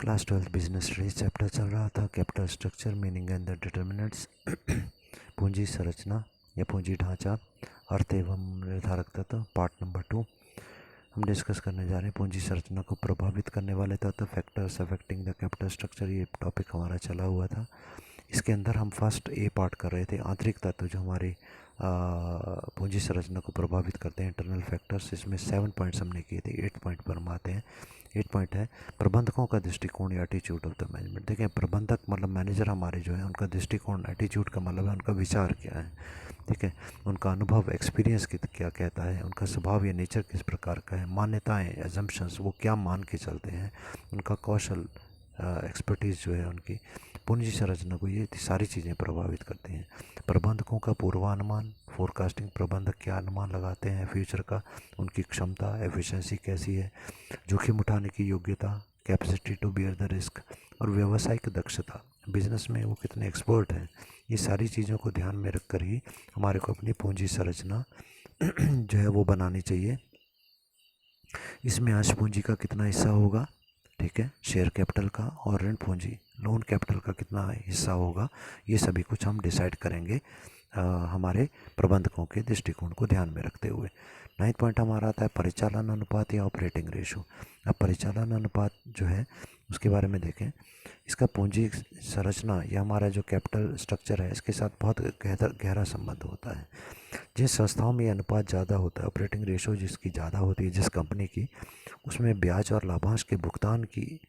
Class 12 business studies chapter चल रहा था, capital structure, meaning and the determinants. पूंजी संरचना या पूंजी ढांचा, अर्थ एवं निर्धारक तत्व, पार्ट नंबर 2 हम डिस्कस करने जा रहे हैं। पूंजी संरचना को प्रभावित करने वाले तत्व, factors affecting the capital structure, ये टॉपिक हमारा चला हुआ था। इसके अंदर हम फर्स्ट ए पार्ट कर रहे थे, आंतरिक तत्व जो हमारी पूंजी संरचना को प्रभावित करते हैं, इंटरनल फैक्टर्स। इसमें 7 पॉइंट्स हमने किए थे, 8 पॉइंट पर हम आते हैं। 8 पॉइंट है प्रबंधकों का दृष्टिकोण या एटीट्यूड ऑफ द मैनेजमेंट। देखें, प्रबंधक मतलब मैनेजर हमारे जो है, उनका दृष्टिकोण, एटीट्यूड का मतलब है उनका विचार क्या है, ठीक है, उनका अनुभव, एक्सपीरियंस क्या कहता है, उनका स्वभाव या नेचर किस प्रकार का है, मान्यताएं, एजम्पशंस, वो क्या मान के चलते हैं, उनका कौशल, एक्सपर्टीज़ जो है उनकी। पूंजी संरचना को ये सारी चीज़ें प्रभावित करती हैं। प्रबंधकों का पूर्वानुमान, फोरकास्टिंग, प्रबंधक क्या अनुमान लगाते हैं फ्यूचर का, उनकी क्षमता, एफिशिएंसी कैसी है, जोखिम उठाने की योग्यता, capacity to bear the risk, और व्यावसायिक दक्षता, बिजनेस में वो कितने एक्सपर्ट हैं। ये सारी चीज़ों को ध्यान में रख कर ही हमारे को अपनी पूंजी संरचना जो है वो बनानी चाहिए। इसमें अंश पूंजी का कितना हिस्सा होगा, ठीक है, शेयर कैपिटल का, और ऋण पूंजी, लोन कैपिटल का कितना हिस्सा होगा, ये सभी कुछ हम डिसाइड करेंगे हमारे प्रबंधकों के दृष्टिकोण को ध्यान में रखते हुए। 9 पॉइंट हमारा आता है परिचालन अनुपात या ऑपरेटिंग रेशो। अब परिचालन अनुपात जो है उसके बारे में देखें। इसका पूंजी संरचना या हमारा जो कैपिटल स्ट्रक्चर है इसके साथ बहुत गहरा संबंध होता है। जिस संस्थाओं में ये अनुपात ज़्यादा होता है, ऑपरेटिंग रेशो जिसकी ज़्यादा होती है जिस कंपनी की, उसमें ब्याज और लाभांश के भुगतान की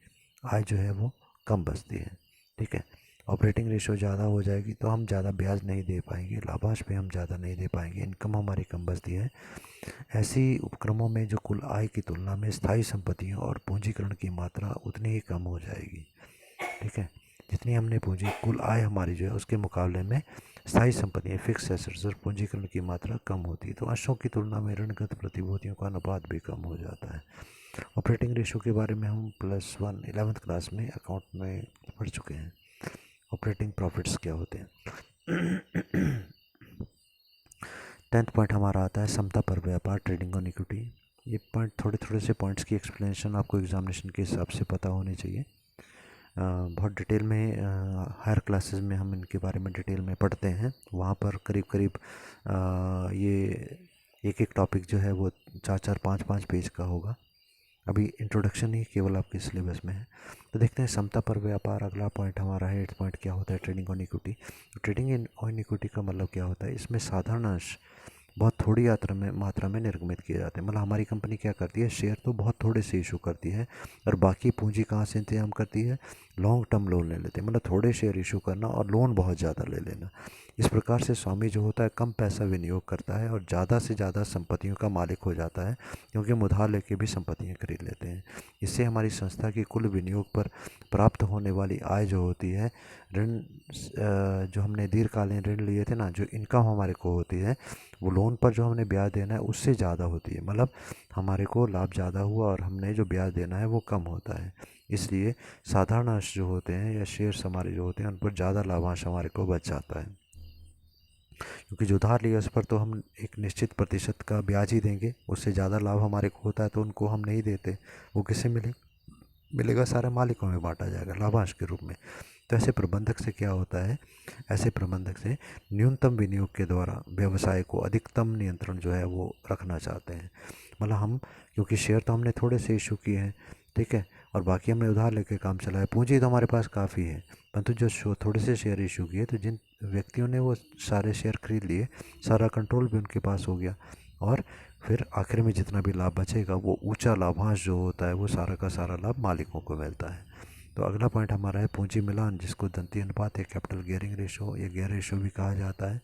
आय जो है वो कम बचती है, ठीक है। ऑपरेटिंग रेशो ज़्यादा हो जाएगी तो हम ज़्यादा ब्याज नहीं दे पाएंगे, लाभांश पे हम ज़्यादा नहीं दे पाएंगे, इनकम हमारी कम बचती है। ऐसी उपक्रमों में जो कुल आय की तुलना में स्थायी संपत्तियों और पूंजीकरण की मात्रा उतनी ही कम हो जाएगी, ठीक है। जितनी हमने पूंजी, कुल आय हमारी जो है उसके मुकाबले में स्थायी संपत्तियाँ, फिक्स एसेट्स और पूंजीकरण की मात्रा कम होती है, तो अंशों की तुलना में ऋणगत प्रतिभूतियों का अनुपात भी कम हो जाता है। ऑपरेटिंग रेशो के बारे में हम +1 11th क्लास में अकाउंट में पढ़ चुके हैं। ऑपरेटिंग प्रॉफिट्स क्या होते हैं। 10th पॉइंट हमारा आता है समता पर व्यापार, ट्रेडिंग ऑन इक्विटी। ये पॉइंट, थोड़े थोड़े से पॉइंट्स की एक्सप्लेनेशन आपको एग्जामिनेशन के हिसाब से पता होनी चाहिए। बहुत डिटेल में हायर क्लासेस में हम इनके बारे में डिटेल में पढ़ते हैं। वहाँ पर करीब करीब ये एक एक टॉपिक जो है वो 4-4 5-5 पेज का होगा। अभी इंट्रोडक्शन ही केवल आपके सिलेबस में है। तो देखते हैं समता पर व्यापार, अगला पॉइंट हमारा है 8th पॉइंट, क्या होता है ट्रेडिंग ऑन इक्विटी। तो ट्रेडिंग ऑन इक्विटी का मतलब क्या होता है, इसमें साधारण अंश बहुत थोड़ी मात्रा में निर्गमित किए जाते हैं। मतलब हमारी कंपनी क्या करती है, शेयर तो बहुत थोड़े से इशू करती है और बाकी पूंजी कहाँ से इंतजाम करती है, लॉन्ग टर्म लोन ले लेते हैं। मतलब थोड़े शेयर इशू करना और लोन बहुत ज़्यादा ले लेना। इस प्रकार से स्वामी जो होता है कम पैसा विनियोग करता है और ज़्यादा से ज़्यादा संपत्तियों का मालिक हो जाता है, क्योंकि हम उधार लेके भी संपत्तियाँ खरीद लेते हैं। इससे हमारी संस्था की कुल विनियोग पर प्राप्त होने वाली आय जो होती है, ऋण जो हमने दीर्घकालीन ऋण लिए थे ना, जो इनकम हमारे को होती है, वो लोन पर जो हमने ब्याज देना है उससे ज़्यादा होती है। मतलब हमारे को लाभ ज़्यादा हुआ और हमने जो ब्याज देना है वो कम होता है। इसलिए साधारण अंश जो होते हैं या शेयर्स हमारे जो होते हैं उन पर ज़्यादा लाभांश हमारे को बच जाता है, क्योंकि जो उधार लिया उस पर तो हम एक निश्चित प्रतिशत का ब्याज ही देंगे, उससे ज़्यादा लाभ हमारे को होता है तो उनको हम नहीं देते। वो किससे मिलेगा, सारे मालिकों में बांटा जाएगा लाभांश के रूप में। तो ऐसे प्रबंधक से क्या होता है, ऐसे प्रबंधक से न्यूनतम विनियोग के द्वारा व्यवसाय को अधिकतम नियंत्रण जो है वो रखना चाहते हैं। मतलब हम, क्योंकि शेयर तो हमने थोड़े से इशू किए हैं, ठीक है, और बाकी हमने उधार लेके काम चलाया, पूंजी तो हमारे पास काफ़ी है, परंतु जो थोड़े से शेयर इशू किए, तो जिन व्यक्तियों ने वो सारे शेयर खरीद लिए, सारा कंट्रोल भी उनके पास हो गया, और फिर आखिर में जितना भी लाभ बचेगा वो ऊंचा लाभांश जो होता है वो सारा का सारा लाभ मालिकों को मिलता है। तो अगला पॉइंट हमारा है पूंजी मिलान, जिसको दंती अनुपात या कैपिटल गियरिंग रेशो या गियर रेशो भी कहा जाता है।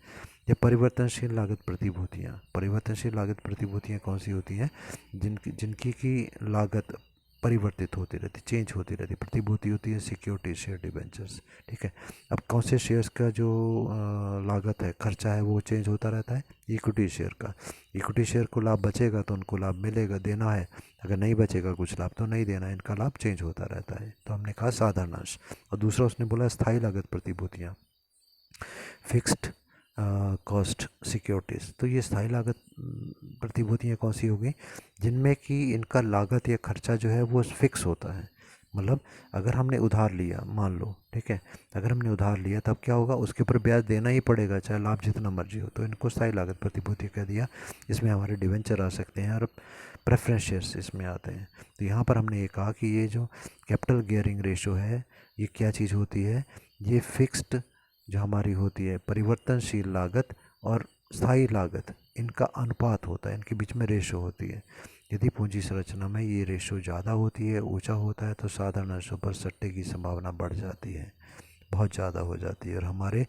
ये परिवर्तनशील लागत प्रतिभूतियाँ, परिवर्तनशील लागत प्रतिभूतियाँ कौन सी होती हैं, जिनकी की लागत परिवर्तित होती रहती, चेंज होती रहती। प्रतिभूति होती है सिक्योरिटी, शेयर, डिबेंचर्स, ठीक है। अब कौन से शेयर्स का जो लागत है, खर्चा है, वो चेंज होता रहता है, इक्विटी शेयर का। इक्विटी शेयर को लाभ बचेगा तो उनको लाभ मिलेगा, देना है, अगर नहीं बचेगा कुछ लाभ तो नहीं देना है, इनका लाभ चेंज होता रहता है। तो हमने कहा साधारण अंश। और दूसरा उसने बोला स्थायी लागत प्रतिभूतियाँ, फिक्स्ड कॉस्ट सिक्योरिटीज़। तो ये स्थायी लागत प्रतिभूतियाँ कौन सी होगी, जिनमें कि इनका लागत या खर्चा जो है वो फिक्स होता है, मतलब अगर हमने उधार लिया, मान लो, ठीक है, अगर हमने उधार लिया तब क्या होगा, उसके ऊपर ब्याज देना ही पड़ेगा चाहे लाभ जितना मर्जी हो। तो इनको स्थायी लागत प्रतिभूति कह दिया। इसमें हमारे डिवेंचर आ सकते हैं और प्रेफरेंस शेयर्स इसमें आते हैं। तो यहाँ पर हमने ये कहा कि ये जो कैपिटल गियरिंग रेशो है, ये क्या चीज़ होती है, ये फिक्स्ड जो हमारी होती है परिवर्तनशील लागत और स्थायी लागत, इनका अनुपात होता है, इनके बीच में रेशो होती है। यदि पूंजी संरचना में ये रेशो ज़्यादा होती है, ऊंचा होता है, तो साधारण अंशों पर सट्टे की संभावना बढ़ जाती है, बहुत ज़्यादा हो जाती है, और हमारे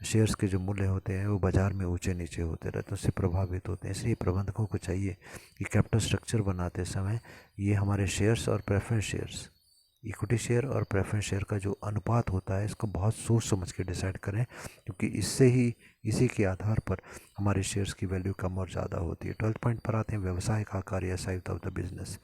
शेयर्स के जो मूल्य होते हैं वो बाज़ार में ऊंचे नीचे होते रहते हैं, उससे प्रभावित होते हैं। इसलिए प्रबंधकों को चाहिए कि कैपिटल स्ट्रक्चर बनाते समय ये हमारे शेयर्स और प्रेफरेंस शेयर्स, इक्विटी शेयर और प्रेफरेंस शेयर का जो अनुपात होता है, इसको बहुत सोच समझ के डिसाइड करें, क्योंकि इससे ही, इसी के आधार पर हमारे शेयर्स की वैल्यू कम और ज़्यादा होती है। 12th पॉइंट पर आते हैं, व्यवसाय का आकार या साइज ऑफ द बिजनेस।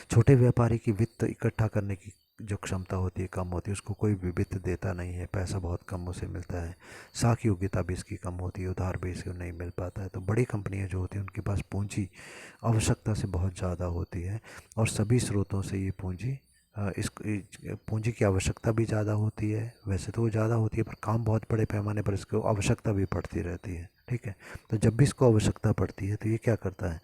छोटे व्यापारी की वित्त इकट्ठा करने की जो क्षमता होती है कम होती है, उसको कोई भी वित्त देता नहीं है, पैसा बहुत कम उसे मिलता है, साख योग्यता भी इसकी कम होती है, उधार भी इसे नहीं मिल पाता है। तो बड़ी कंपनियां जो होती हैं उनके पास पूंजी आवश्यकता से बहुत ज़्यादा होती है, और सभी स्रोतों से ये पूंजी पूंजी की आवश्यकता भी ज़्यादा होती है। वैसे तो वो ज़्यादा होती है, पर काम बहुत बड़े पैमाने पर इसको आवश्यकता भी पड़ती रहती है, ठीक है। तो जब भी इसको आवश्यकता पड़ती है तो ये क्या करता है,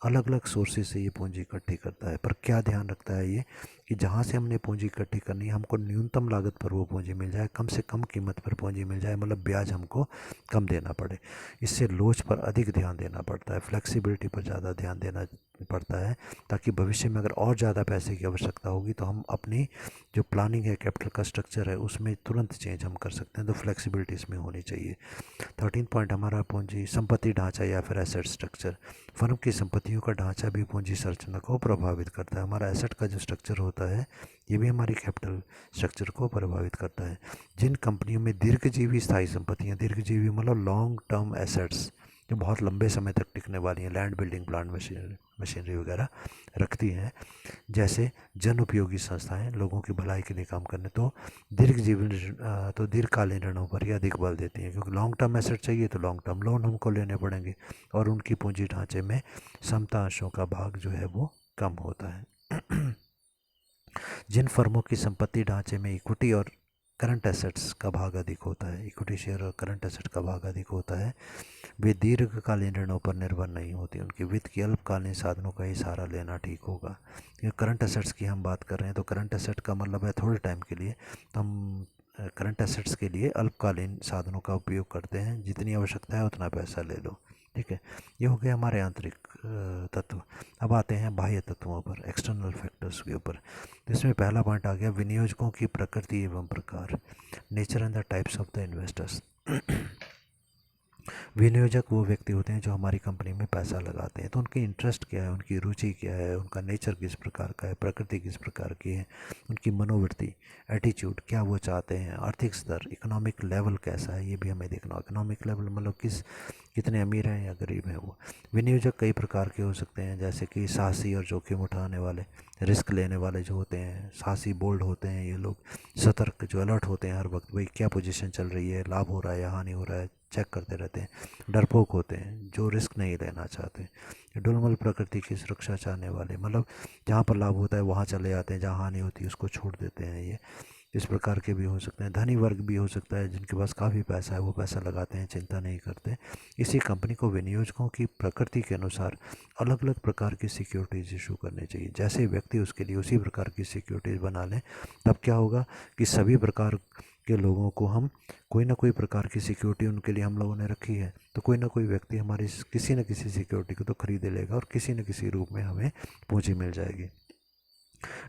अलग अलग सोर्सेज से ये पूंजी इकट्ठी करता है। पर क्या ध्यान रखता है ये, कि जहाँ से हमने पूंजी इकट्ठी करनी है, हमको न्यूनतम लागत पर वो पूंजी मिल जाए, कम से कम कीमत पर पूंजी मिल जाए, मतलब ब्याज हमको कम देना पड़े। इससे लोच पर अधिक ध्यान देना पड़ता है, फ्लेक्सिबिलिटी पर ज़्यादा ध्यान देना पड़ता है, ताकि भविष्य में अगर और ज़्यादा पैसे की आवश्यकता होगी तो हम अपनी जो प्लानिंग है, कैपिटल का स्ट्रक्चर है, उसमें तुरंत चेंज हम कर सकते हैं। तो फ्लेक्सिबिलिटी इसमें होनी चाहिए। 13 पॉइंट हमारा पूंजी संपत्ति ढांचा या फिर एसेट स्ट्रक्चर। फर्म की संपत्तियों का ढांचा भी पूंजी संरचना को प्रभावित करता है। हमारा एसेट का जो स्ट्रक्चर होता है, ये भी हमारी कैपिटल स्ट्रक्चर को प्रभावित करता है। जिन कंपनियों में दीर्घजीवी स्थायी संपत्तियाँ, दीर्घजीवी मतलब लॉन्ग टर्म एसेट्स, जो बहुत लंबे समय तक टिकने वाली हैं, लैंड, बिल्डिंग, प्लांट, मशीनरी वगैरह रखती हैं, जैसे जन उपयोगी संस्थाएं लोगों की भलाई के लिए काम करने, तो दीर्घकालीन ऋणों पर ही अधिक बल देती हैं, क्योंकि लॉन्ग टर्म एसेट चाहिए तो लॉन्ग टर्म लोन हमको लेने पड़ेंगे, और उनकी पूंजी ढांचे में समता अंशों का भाग जो है वो कम होता है। जिन फर्मों की संपत्ति ढांचे में इक्विटी और करंट एसेट्स का भाग अधिक होता है, इक्विटी शेयर और करंट एसेट का भाग अधिक होता है, वे दीर्घकालीन ऋणों पर निर्भर नहीं होती। उनके वित्त की अल्पकालीन साधनों का ही सहारा लेना ठीक होगा। ये करंट एसेट्स की हम बात कर रहे हैं, तो करंट एसेट का मतलब है थोड़े टाइम के लिए। तो हम करंट एसेट्स के लिए अल्पकालीन साधनों का उपयोग करते हैं, जितनी आवश्यकता है उतना पैसा ले लो, ठीक है। ये हो गया हमारे आंतरिक तत्व। अब आते हैं बाह्य तत्वों पर, एक्सटर्नल फैक्टर्स के ऊपर। तो इसमें पहला पॉइंट आ गया, विनियोजकों की प्रकृति एवं प्रकार, nature and the types of the investors. विनियोजक वो व्यक्ति होते हैं जो हमारी कंपनी में पैसा लगाते हैं, तो उनकी इंटरेस्ट क्या है, उनकी रुचि क्या है, उनका नेचर किस प्रकार का है, प्रकृति किस प्रकार की है, उनकी मनोवृत्ति, एटीट्यूड, क्या वो चाहते हैं, आर्थिक स्तर, इकोनॉमिक लेवल कैसा है, ये भी हमें देखना। इकोनॉमिक लेवल मतलब कितने अमीर हैं या गरीब हैं वो। विनियोजक कई प्रकार के हो सकते हैं, जैसे कि साहसी और जोखिम उठाने वाले, रिस्क लेने वाले जो होते हैं, साहसी बोल्ड होते हैं ये लोग। सतर्क, जो अलर्ट होते हैं हर वक्त, भाई क्या पोजीशन चल रही है, लाभ हो रहा है या हानि हो रहा है, चेक करते रहते हैं। डरपोक होते हैं, जो रिस्क नहीं लेना चाहते। डुलमुल प्रकृति की सुरक्षा चाहने वाले, मतलब जहाँ पर लाभ होता है वहाँ चले जाते हैं, जहाँ हानि होती है उसको छोड़ देते हैं। ये इस प्रकार के भी हो सकते हैं। धनी वर्ग भी हो सकता है, जिनके पास काफ़ी पैसा है, वो पैसा लगाते हैं, चिंता नहीं करते। इसी कंपनी को विनियोजकों की प्रकृति के अनुसार अलग अलग प्रकार की सिक्योरिटीज़ इशू करनी चाहिए। जैसे व्यक्ति उसके लिए उसी प्रकार की सिक्योरिटीज़ बना लें, तब क्या होगा कि सभी प्रकार के लोगों को हम कोई ना कोई प्रकार की सिक्योरिटी उनके लिए हम लोगों ने रखी है, तो कोई ना कोई व्यक्ति हमारी किसी न किसी सिक्योरिटी को तो खरीद लेगा, और किसी न किसी रूप में हमें पूंजी मिल जाएगी।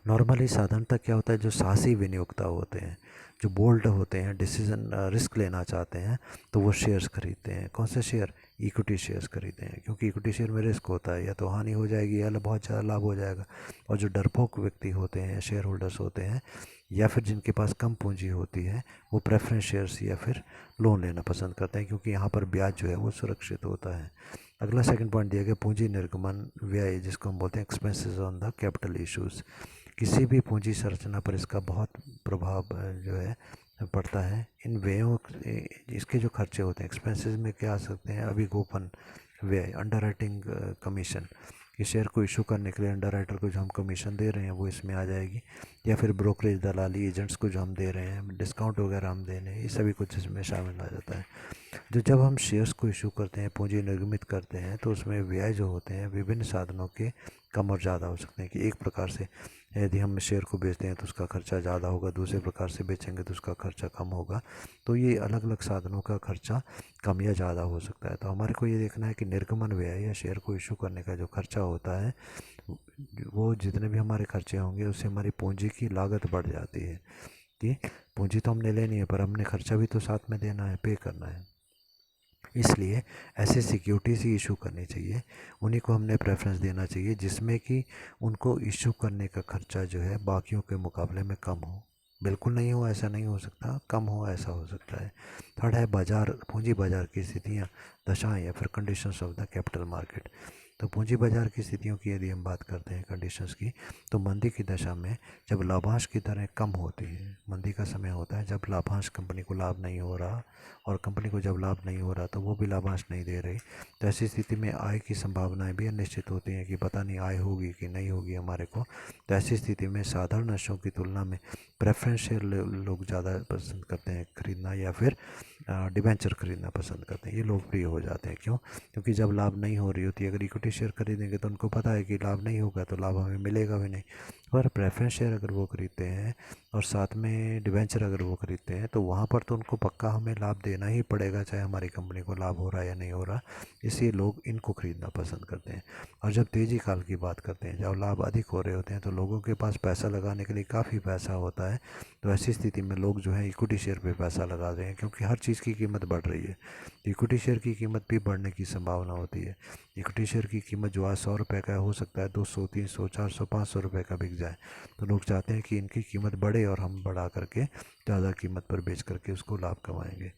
नॉर्मली साधारणतः क्या होता है, जो साहसी विनियोक्ता होते हैं, जो बोल्ड होते हैं, डिसीजन रिस्क लेना चाहते हैं, तो वो शेयर्स खरीदते हैं। कौन से शेयर? इक्विटी शेयर्स खरीदते हैं, क्योंकि इक्विटी शेयर में रिस्क होता है, या तो हानि हो जाएगी या बहुत ज़्यादा लाभ हो जाएगा। और जो डरपोक व्यक्ति होते हैं, शेयर होल्डर्स होते हैं, या फिर जिनके पास कम पूंजी होती है, वो प्रेफरेंस शेयर्स या फिर लोन लेना पसंद करते हैं, क्योंकि यहाँ पर ब्याज जो है वो सुरक्षित होता है। अगला सेकंड पॉइंट दिया गया, पूंजी निर्गमन व्यय, जिसको हम बोलते हैं expenses on the capital issues. किसी भी पूंजी संरचना पर इसका बहुत प्रभाव जो है पड़ता है। इन व्ययों, इसके जो खर्चे होते हैं, एक्सपेंसेस में क्या आ सकते हैं, अभिगोपन व्यय, अंडर राइटिंग कमीशन, कि शेयर को इशू करने के लिए अंडरराइटर को जो हम कमीशन दे रहे हैं वो इसमें आ जाएगी, या फिर ब्रोकरेज दलाली एजेंट्स को जो हम दे रहे हैं, डिस्काउंट वगैरह हम दे रहे हैं, ये सभी कुछ इसमें शामिल आ जाता है। जब हम शेयर्स को इशू करते हैं, पूंजी निर्गमित करते हैं, तो उसमें व्यय जो होते हैं विभिन्न साधनों के कम और ज़्यादा हो सकते हैं। कि एक प्रकार से यदि हम शेयर को बेचते हैं तो उसका खर्चा ज़्यादा होगा, दूसरे प्रकार से बेचेंगे तो उसका खर्चा कम होगा। तो ये अलग अलग साधनों का खर्चा कम या ज़्यादा हो सकता है। तो हमारे को ये देखना है कि निर्गमन व्यय या शेयर को इशू करने का जो खर्चा होता है, वो जितने भी हमारे खर्चे होंगे उससे हमारी पूंजी की लागत बढ़ जाती है। कि पूंजी तो हमने लेनी है पर हमने खर्चा भी तो साथ में देना है, पे करना है। इसलिए ऐसे सिक्योरिटीज़ ही इशू करनी चाहिए, उन्हीं को हमने प्रेफरेंस देना चाहिए जिसमें कि उनको इशू करने का खर्चा जो है बाकियों के मुकाबले में कम हो। बिल्कुल नहीं हो ऐसा नहीं हो सकता, कम हो ऐसा हो सकता है। थर्ड है बाजार, पूंजी बाजार की स्थितियाँ, दशाएं या फिर conditions of the capital market. तो पूंजी बाजार की स्थितियों की यदि हम बात करते हैं कंडीशंस की, तो मंदी की दशा में जब लाभांश की दरें कम होती है, मंदी का समय होता है जब लाभांश कंपनी को लाभ नहीं हो रहा, और कंपनी को जब लाभ नहीं हो रहा तो वो भी लाभांश नहीं दे रही, तो ऐसी स्थिति में आय की संभावनाएं भी अनिश्चित होती हैं कि पता नहीं आय होगी कि नहीं होगी हमारे को। तो ऐसी स्थिति में साधारण अंशों की तुलना में प्रेफरेंस शेयर लोग ज़्यादा पसंद करते हैं खरीदना, या फिर डिबेंचर खरीदना पसंद करते हैं। ये लोकप्रिय हो जाते हैं। क्यों? क्योंकि जब लाभ नहीं हो रही होती है, अगर इक्विटी शेयर खरीदेंगे तो उनको पता है कि लाभ नहीं होगा तो लाभ हमें मिलेगा भी नहीं। पर प्रेफरेंस शेयर अगर वो खरीदते हैं और साथ में डिबेंचर अगर वो खरीदते हैं तो वहाँ पर तो उनको पक्का हमें लाभ देना ही पड़ेगा, चाहे हमारी कंपनी को लाभ हो रहा है या नहीं हो रहा। इसलिए लोग इनको खरीदना पसंद करते हैं। और जब तेज़ी काल की बात करते हैं, जब लाभ अधिक हो रहे होते हैं, तो लोगों के पास पैसा लगाने के लिए काफ़ी पैसा होता है। तो ऐसी स्थिति में लोग जो है इक्विटी शेयर पे पैसा लगा रहे हैं, क्योंकि हर चीज़ की कीमत बढ़ रही है। इक्विटी शेयर की कीमत भी बढ़ने की संभावना होती है। इक्विटी शेयर की कीमत जो आज 100 रुपये का हो सकता है 200, 300, 400, 500 रुपये का बिक जाए। तो लोग चाहते हैं कि इनकी कीमत बढ़े और हम बढ़ा करके ज़्यादा कीमत पर बेच करके उसको लाभ कमाएंगे।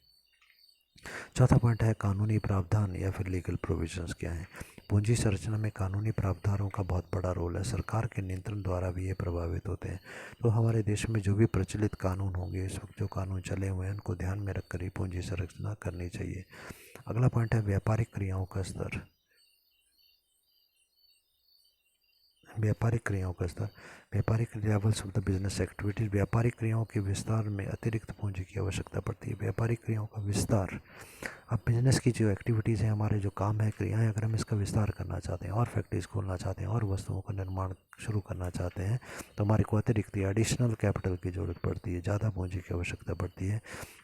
चौथा पॉइंट है कानूनी प्रावधान या फिर लीगल प्रोविजंस क्या है। पूंजी संरचना में कानूनी प्रावधानों का बहुत बड़ा रोल है। सरकार के नियंत्रण द्वारा भी ये प्रभावित होते हैं। तो हमारे देश में जो भी प्रचलित कानून होंगे, इस वक्त जो कानून चले हुए हैं, उनको ध्यान में रखकर ही पूंजी संरचना करनी चाहिए। अगला पॉइंट है व्यापारिक क्रियाओं का स्तर। व्यापारिक क्रियाओं का स्तर, व्यापारिक levels of the business activities. व्यापारिक क्रियाओं के विस्तार में अतिरिक्त पूंजी की आवश्यकता पड़ती है। व्यापारिक क्रियाओं का विस्तार, अब बिजनेस की जो एक्टिविटीज़ हैं, हमारे जो काम है, क्रियाएं, अगर हम इसका विस्तार करना चाहते हैं और फैक्ट्रीज खोलना चाहते हैं और वस्तुओं का निर्माण शुरू करना चाहते हैं, तो हमारे को अतिरिक्त एडिशनल कैपिटल की ज़रूरत पड़ती है, ज़्यादा पूंजी की आवश्यकता पड़ती है।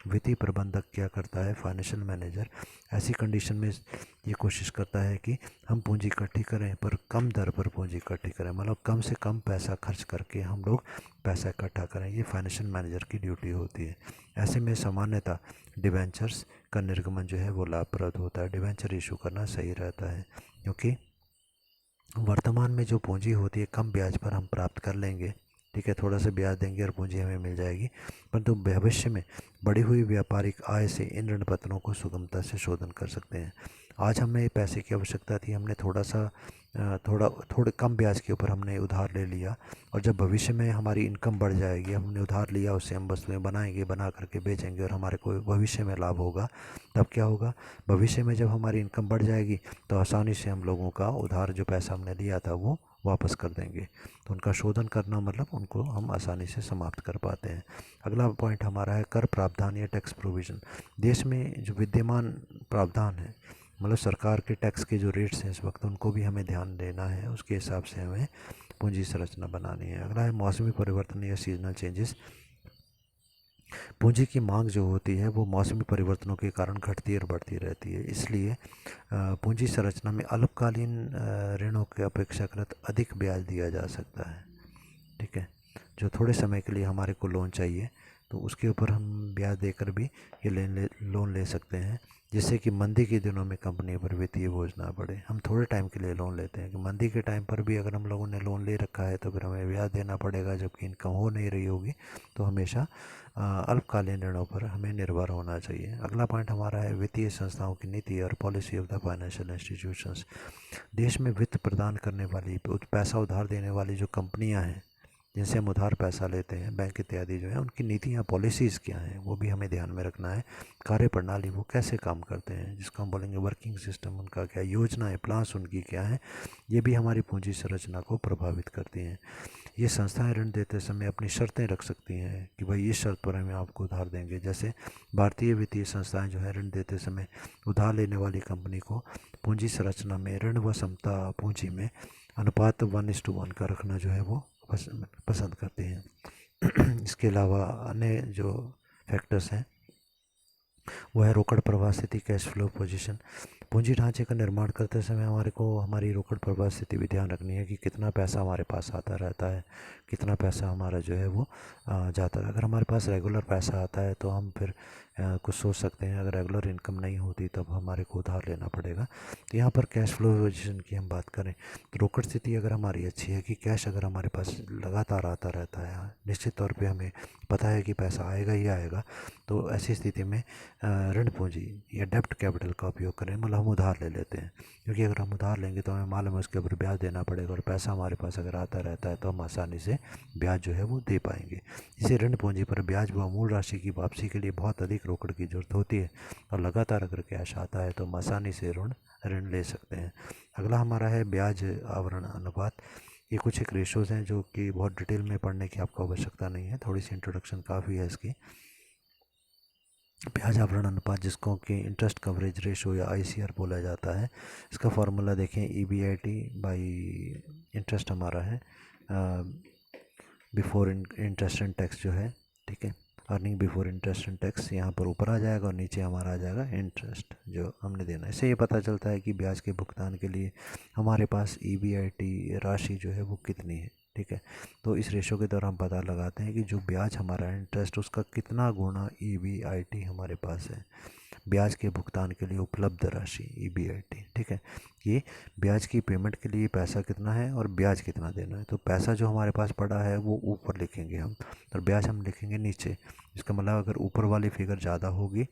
वित्तीय प्रबंधक क्या करता है, फाइनेंशियल मैनेजर, ऐसी कंडीशन में ये कोशिश करता है कि हम पूंजी इकट्ठी करें पर कम दर पर पूंजी इकट्ठी करें, मतलब कम से कम पैसा खर्च करके हम लोग पैसा इकट्ठा करें। ये फाइनेंशियल मैनेजर की ड्यूटी होती है। ऐसे में सामान्यतः डिबेंचर्स का निर्गमन जो है वो लाभप्रद होता है। डिबेंचर इशू करना सही रहता है, क्योंकि वर्तमान में जो पूंजी होती है कम ब्याज पर हम प्राप्त कर लेंगे। ठीक है, थोड़ा सा ब्याज देंगे और पूंजी हमें मिल जाएगी, परंतु भविष्य में बढ़ी हुई व्यापारिक आय से इन ऋण पत्रों को सुगमता से शोधन कर सकते हैं। आज हमें पैसे की आवश्यकता थी, हमने थोड़े कम ब्याज के ऊपर हमने उधार ले लिया, और जब भविष्य में हमारी इनकम बढ़ जाएगी, हमने उधार लिया, उससे हम वस्तुएं बनाएंगे, बना करके बेचेंगे और हमारे को भविष्य में लाभ होगा। तब क्या होगा, भविष्य में जब हमारी इनकम बढ़ जाएगी तो आसानी से हम लोगों का उधार जो पैसा हमने लिया था वो वापस कर देंगे। तो उनका शोधन करना मतलब उनको हम आसानी से समाप्त कर पाते हैं। अगला पॉइंट हमारा है कर प्रावधान या टैक्स प्रोविज़न। देश में जो विद्यमान प्रावधान है, मतलब सरकार के टैक्स के जो रेट्स हैं इस वक्त, उनको भी हमें ध्यान देना है, उसके हिसाब से हमें पूंजी संरचना बनानी है। अगला है मौसमी परिवर्तन या सीजनल चेंजेस। पूंजी की मांग जो होती है वो मौसमी परिवर्तनों के कारण घटती और बढ़ती रहती है। इसलिए पूंजी संरचना में अल्पकालीन ऋणों के अपेक्षाकृत अधिक ब्याज दिया जा सकता है। ठीक है, जो थोड़े समय के लिए हमारे को लोन चाहिए तो उसके ऊपर हम ब्याज देकर भी ये लोन ले सकते हैं, जिससे कि मंदी के दिनों में कंपनी पर वित्तीय बोझ ना पड़े। हम थोड़े टाइम के लिए लोन लेते हैं कि मंदी के टाइम पर भी अगर हम लोगों ने लोन ले रखा है तो फिर हमें ब्याज देना पड़ेगा, जबकि इनकम हो नहीं रही होगी। तो हमेशा अल्पकालीन ऋणों पर हमें निर्भर होना चाहिए। अगला पॉइंट हमारा है वित्तीय संस्थाओं की नीति और policy of the financial institutions. देश में वित्त प्रदान करने वाली, पैसा उधार देने वाली जो कंपनियां हैं, जिनसे हम उधार पैसा लेते हैं, बैंक इत्यादि जो है, उनकी नीतियाँ पॉलिसीज़ क्या हैं वो भी हमें ध्यान में रखना है। कार्यप्रणाली वो कैसे काम करते हैं, जिसको हम बोलेंगे वर्किंग सिस्टम, उनका क्या योजनाएं, प्लान्स उनकी क्या है, ये भी हमारी पूंजी संरचना को प्रभावित करती हैं। ये संस्थाएं ऋण देते समय अपनी शर्तें रख सकती हैं कि भाई इस शर्त पर हम आपको उधार देंगे। जैसे भारतीय वित्तीय संस्थाएं जो है ऋण देते समय उधार लेने वाली कंपनी को पूंजी संरचना में ऋण व समता पूंजी में अनुपात 1:1 का रखना जो है वो पसंद करते हैं। इसके अलावा अन्य जो फैक्टर्स हैं वो है रोकड़ प्रवाह स्थिति, कैश फ्लो पोजीशन। पूंजी ढांचे का निर्माण करते समय हमारे को हमारी रोकड़ प्रवाह स्थिति भी ध्यान रखनी है कि कितना पैसा हमारे पास आता रहता है, कितना पैसा हमारा जो है वो जाता है। अगर हमारे पास रेगुलर पैसा आता है तो हम फिर कुछ सोच सकते हैं। अगर रेगुलर इनकम नहीं होती तब हमारे को उधार लेना पड़ेगा। तो यहाँ पर कैश फ्लो पोजीशन की हम बात करें तो रोकड़ स्थिति अगर हमारी अच्छी है कि कैश अगर हमारे पास लगातार आता रहता है, निश्चित तौर पे हमें पता है कि पैसा आएगा ही आएगा, तो ऐसी स्थिति में ऋण पूंजी या डेब्ट कैपिटल का उपयोग करें, मतलब हम उधार ले लेते हैं। क्योंकि अगर हम उधार लेंगे तो हमें मालूम है उसके ऊपर ब्याज देना पड़ेगा, और पैसा हमारे पास अगर आता रहता है तो हम आसानी से ब्याज जो है वो दे पाएंगे। इसे ऋण पूंजी पर ब्याज व मूल राशि की वापसी के लिए बहुत अधिक रोकड़ की जरूरत होती है, और लगातार अगर कैश आता है तो हम आसानी से ऋण ले सकते हैं। अगला हमारा है ब्याज आवरण अनुपात। ये कुछ एक रेशोज़ हैं जो कि बहुत डिटेल में पढ़ने की आपको आवश्यकता नहीं है, थोड़ी सी इंट्रोडक्शन काफ़ी है इसकी। ब्याज आवरण अनुपात, जिसको कि इंटरेस्ट कवरेज रेशो या ICR बोला जाता है, इसका फार्मूला देखें, EBIT बाई इंटरेस्ट हमारा है बिफोर इंटरेस्ट एंड टैक्स जो है, ठीक है, earning before interest and tax यहाँ पर ऊपर आ जाएगा और नीचे हमारा आ जाएगा इंटरेस्ट जो हमने देना है। इससे ये पता चलता है कि ब्याज के भुगतान के लिए हमारे पास EBIT राशि जो है वो कितनी है, ठीक है। तो इस रेशो के द्वारा हम पता लगाते हैं कि जो ब्याज हमारा इंटरेस्ट उसका कितना गुना EBIT हमारे पास है, ब्याज के भुगतान के लिए उपलब्ध राशि EBIT, ठीक है। ये ब्याज की पेमेंट के लिए पैसा कितना है और ब्याज कितना देना है। तो पैसा जो हमारे पास पड़ा है वो ऊपर लिखेंगे हम, और ब्याज हम लिखेंगे नीचे। इसका मतलब अगर ऊपर वाली फिगर ज़्यादा होगी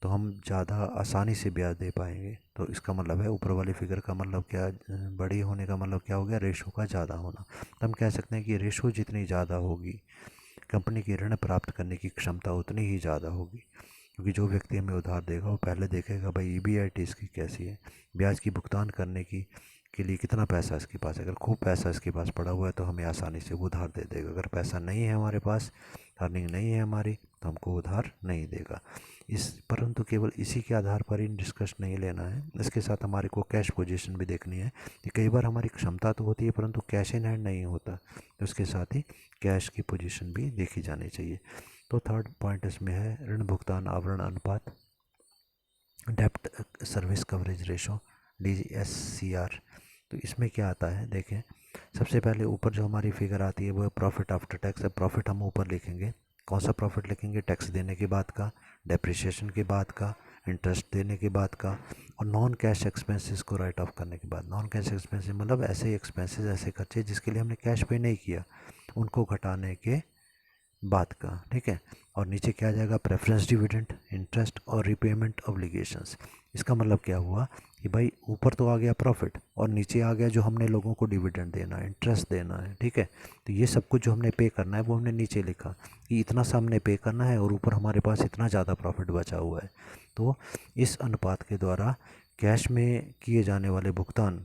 तो हम ज़्यादा आसानी से ब्याज दे पाएंगे। तो इसका मतलब है ऊपर वाली फिगर का मतलब क्या, बड़ी होने का मतलब क्या हो गया, रेशो का ज़्यादा होना। तो हम कह सकते हैं कि रेशो जितनी ज़्यादा होगी कंपनी की ऋण प्राप्त करने की क्षमता उतनी ही ज़्यादा होगी। क्योंकि जो व्यक्ति हमें उधार देगा वो पहले देखेगा भाई EBIT इसकी कैसी है, ब्याज की भुगतान करने की के लिए कितना पैसा इसके पास है। अगर खूब पैसा इसके पास पड़ा हुआ है तो हमें आसानी से वो उधार दे देगा। अगर पैसा नहीं है हमारे पास, अर्निंग नहीं है हमारी, तो हमको उधार नहीं देगा। परंतु केवल इसी के आधार पर ही डिस्कस नहीं लेना है, इसके साथ हमारे को कैश पोजीशन भी देखनी है कि कई बार हमारी क्षमता तो होती है परंतु कैश इन हैंड नहीं होता, तो उसके साथ ही कैश की पोजीशन भी देखी जानी चाहिए। तो थर्ड पॉइंट इसमें है ऋण भुगतान आवरण अनुपात, डेप्ट सर्विस कवरेज रेशो, DSCR। तो इसमें क्या आता है देखें, सबसे पहले ऊपर जो हमारी फिगर आती है वो है प्रॉफिट आफ्टर टैक्स। अब प्रॉफिट हम ऊपर लिखेंगे, कौन सा प्रॉफिट लिखेंगे, टैक्स देने के बाद का, डेप्रिसिएशन के बाद का, इंटरेस्ट देने के बाद का, और नॉन कैश एक्सपेंसेस को राइट ऑफ करने के बाद। नॉन कैश एक्सपेंसेस मतलब ऐसे एक्सपेंसेस, ऐसे खर्चे जिसके लिए हमने कैश पे नहीं किया, उनको घटाने के बाद का, ठीक है। और नीचे क्या आ जाएगा, प्रेफरेंस डिविडेंड, इंटरेस्ट और रिपेमेंट ऑब्लिगेशंस। इसका मतलब क्या हुआ कि भाई ऊपर तो आ गया प्रॉफिट और नीचे आ गया जो हमने लोगों को डिविडेंड देना है, इंटरेस्ट देना है, ठीक है। तो ये सब कुछ जो हमने पे करना है वो हमने नीचे लिखा कि इतना सा हमने पे करना है और ऊपर हमारे पास इतना ज़्यादा प्रॉफिट बचा हुआ है। तो इस अनुपात के द्वारा कैश में किए जाने वाले भुगतान,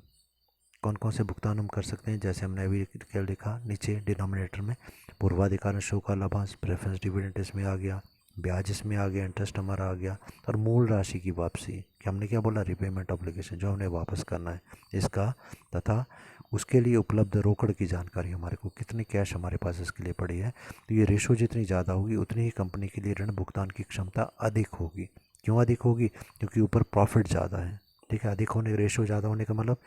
कौन कौन से भुगतान हम कर सकते हैं, जैसे हमने अभी क्या लिखा नीचे डिनोमिनेटर में, पूर्वाधिकार शो का लाभांश, प्रेफरेंस डिविडेंड इसमें आ गया, ब्याज इसमें आ गया, इंटरेस्ट हमारा आ गया, और मूल राशि की वापसी कि हमने क्या बोला, रिपेमेंट ऑब्लिगेशन जो हमने वापस करना है इसका, तथा उसके लिए उपलब्ध रोकड़ की जानकारी, हमारे को कितनी कैश हमारे पास इसके लिए पड़ी है। तो ये रेशो जितनी ज़्यादा होगी उतनी ही कंपनी के लिए ऋण भुगतान की क्षमता अधिक होगी। क्यों अधिक होगी, क्योंकि ऊपर प्रॉफिट ज़्यादा है, ठीक है। अधिक होने, रेशो ज़्यादा होने का मतलब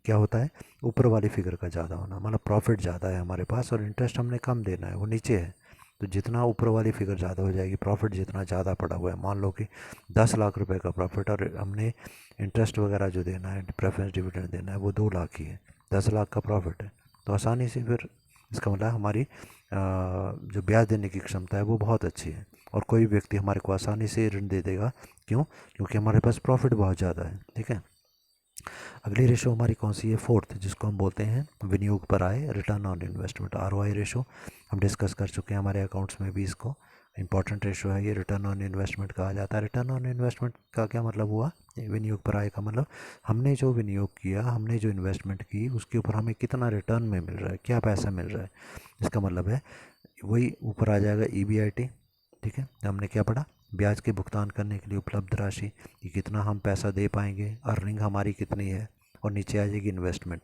क्या होता है, ऊपर वाली फिगर का ज़्यादा होना, मतलब प्रॉफिट ज़्यादा है हमारे पास और इंटरेस्ट हमने कम देना है, वो नीचे है। तो जितना ऊपर वाली फिगर ज़्यादा हो जाएगी, प्रॉफिट जितना ज़्यादा पड़ा हुआ है, मान लो कि 10 लाख रुपए का प्रॉफिट और हमने इंटरेस्ट वगैरह जो देना है, प्रेफरेंस डिविडेंड देना है, वो 2 लाख ही है, 10 लाख का प्रॉफिट है। तो आसानी से फिर इसका मतलब हमारी जो ब्याज देने की क्षमता है वो बहुत अच्छी है, और कोई व्यक्ति हमारे को आसानी से ऋण दे देगा। क्यों, क्योंकि हमारे पास प्रॉफिट बहुत ज़्यादा है, ठीक है। अगली रेशो हमारी कौन सी है, फोर्थ, जिसको हम बोलते हैं विनियोग पर आय, return on investment, ROI ratio. हम डिस्कस कर चुके हैं हमारे अकाउंट्स में भी इसको, इंपॉर्टेंट रेशो है ये, रिटर्न ऑन इन्वेस्टमेंट कहा जाता है। रिटर्न ऑन इन्वेस्टमेंट का क्या मतलब हुआ, विनियोग पर आय का मतलब हमने जो विनियोग किया, हमने जो इन्वेस्टमेंट की, उसके ऊपर हमें कितना रिटर्न में मिल रहा है, क्या पैसा मिल रहा है, इसका मतलब है वही ऊपर आ जाएगा EBIT। ठीक है, हमने क्या पढ़ा, ब्याज के भुगतान करने के लिए उपलब्ध राशि, कि कितना हम पैसा दे पाएंगे, अर्निंग हमारी कितनी है, और नीचे आ जाएगी इन्वेस्टमेंट।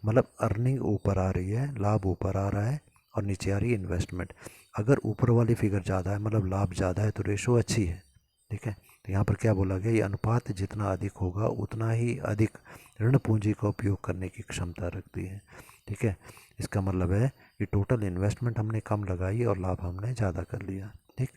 मतलब अर्निंग ऊपर आ रही है, लाभ ऊपर आ रहा है, और नीचे आ रही है इन्वेस्टमेंट। अगर ऊपर वाली फिगर ज़्यादा है, मतलब लाभ ज़्यादा है, तो रेशो अच्छी है। ठीक है, तो यहाँ पर क्या बोला गया, ये अनुपात जितना अधिक होगा उतना ही अधिक ऋण पूंजी का उपयोग करने की क्षमता रखती है। ठीक है, इसका मतलब है कि टोटल इन्वेस्टमेंट हमने कम लगाई और लाभ हमने ज़्यादा कर लिया। ठीक,